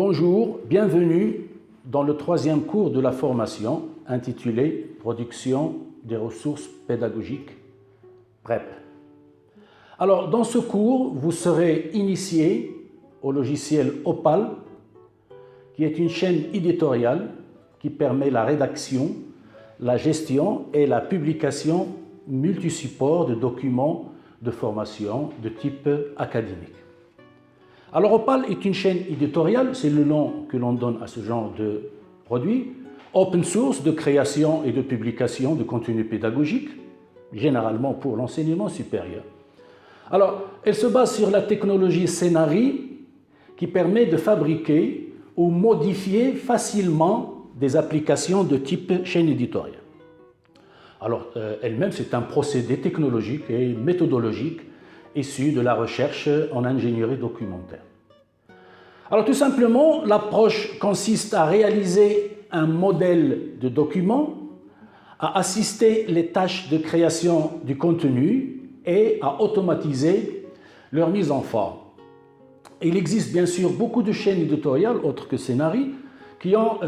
Bonjour, bienvenue dans le troisième cours de la formation intitulé « Production des ressources pédagogiques PREP ». Alors, dans ce cours, vous serez initié au logiciel Opal, qui est une chaîne éditoriale qui permet la rédaction, la gestion et la publication multisupport de documents de formation de type académique. Alors Opal est une chaîne éditoriale, c'est le nom que l'on donne à ce genre de produit, open source de création et de publication de contenu pédagogique, généralement pour l'enseignement supérieur. Alors, elle se base sur la technologie Scénari qui permet de fabriquer ou modifier facilement des applications de type chaîne éditoriale. Alors, elle-même, c'est un procédé technologique et méthodologique issu de la recherche en ingénierie documentaire. Alors, tout simplement, l'approche consiste à réaliser un modèle de document, à assister les tâches de création du contenu et à automatiser leur mise en forme. Il existe bien sûr beaucoup de chaînes éditoriales, autres que Scénari, qui ont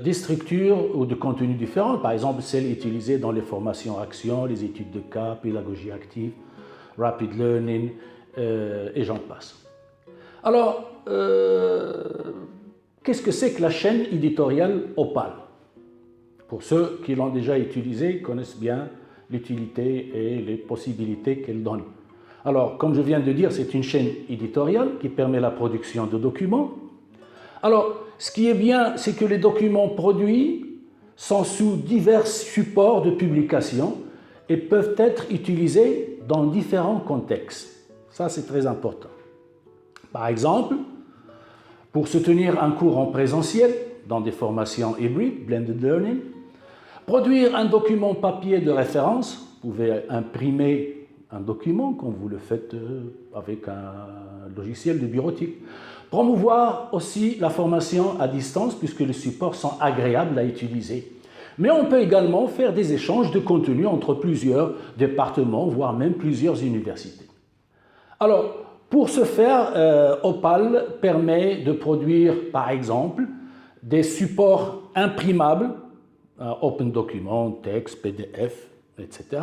des structures ou de contenus différents, par exemple celles utilisées dans les formations actions, les études de cas, pédagogie active, rapid learning, et j'en passe. Alors, qu'est-ce que c'est que la chaîne éditoriale Opal? Pour ceux qui l'ont déjà utilisée, connaissent bien l'utilité et les possibilités qu'elle donne. Alors, comme je viens de dire, c'est une chaîne éditoriale qui permet la production de documents. Alors, ce qui est bien, c'est que les documents produits sont sous divers supports de publication et peuvent être utilisés dans différents contextes. Ça, c'est très important. Par exemple, pour soutenir un cours en présentiel, dans des formations hybrides, blended learning, produire un document papier de référence, vous pouvez imprimer un document comme vous le faites avec un logiciel de bureautique. Promouvoir aussi la formation à distance puisque les supports sont agréables à utiliser. Mais on peut également faire des échanges de contenu entre plusieurs départements, voire même plusieurs universités. Alors, pour ce faire, Opal permet de produire, par exemple, des supports imprimables, Open Document, texte, PDF, etc.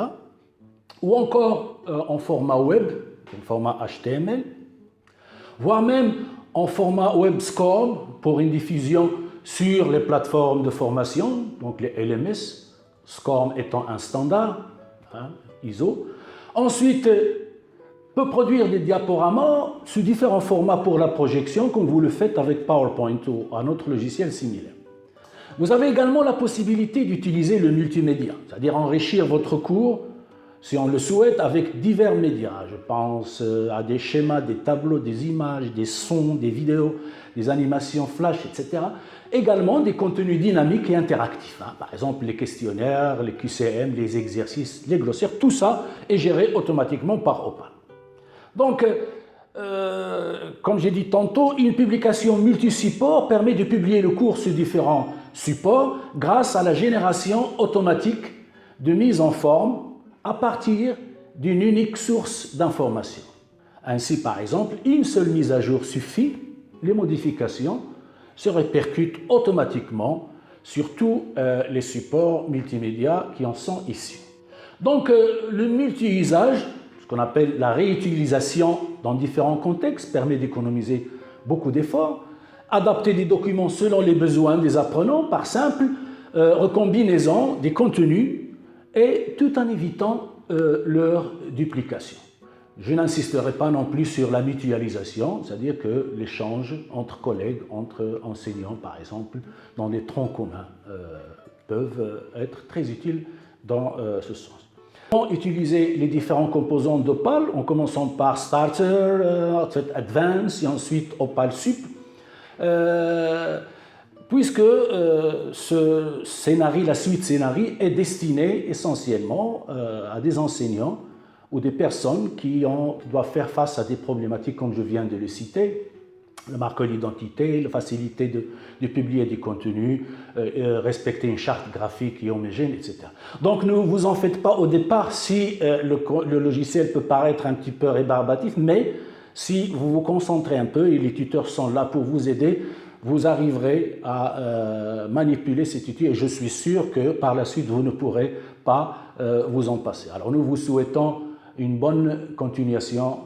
Ou encore en format web, en format HTML, voire même en format web SCORM pour une diffusion sur les plateformes de formation, donc les LMS, SCORM étant un standard, ISO. Ensuite, peut produire des diaporamas sous différents formats pour la projection, comme vous le faites avec PowerPoint ou un autre logiciel similaire. Vous avez également la possibilité d'utiliser le multimédia, c'est-à-dire enrichir votre cours, si on le souhaite, avec divers médias. Je pense à des schémas, des tableaux, des images, des sons, des vidéos, des animations flash, etc. Également des contenus dynamiques et interactifs. Par exemple, les questionnaires, les QCM, les exercices, les glossaires, tout ça est géré automatiquement par Opal. Donc, comme j'ai dit tantôt, une publication multi-support permet de publier le cours sur différents supports grâce à la génération automatique de mise en forme à partir d'une unique source d'information. Ainsi, par exemple, une seule mise à jour suffit, les modifications se répercutent automatiquement sur tous les supports multimédia qui en sont issus. Donc, le multi-usage, ce qu'on appelle la réutilisation dans différents contextes, permet d'économiser beaucoup d'efforts, adapter des documents selon les besoins des apprenants par simple recombinaison des contenus et tout en évitant leur duplication. Je n'insisterai pas non plus sur la mutualisation, c'est-à-dire que l'échange entre collègues, entre enseignants par exemple, dans des troncs communs peuvent être très utiles dans ce sens. Utiliser les différents composants d'Opal en commençant par Starter, Advanced et ensuite Opal Sup, puisque ce Scénari, la suite Scénari est destinée essentiellement à des enseignants ou des personnes qui doivent faire face à des problématiques comme je viens de le citer, le marqueur d'identité, la facilité de publier des contenus, respecter une charte graphique et homogène, etc. Donc ne vous en faites pas au départ si le logiciel peut paraître un petit peu rébarbatif, mais Si vous vous concentrez un peu, et les tuteurs sont là pour vous aider, vous arriverez à manipuler cet outil et je suis sûr que par la suite, vous ne pourrez pas vous en passer. Alors nous vous souhaitons une bonne continuation.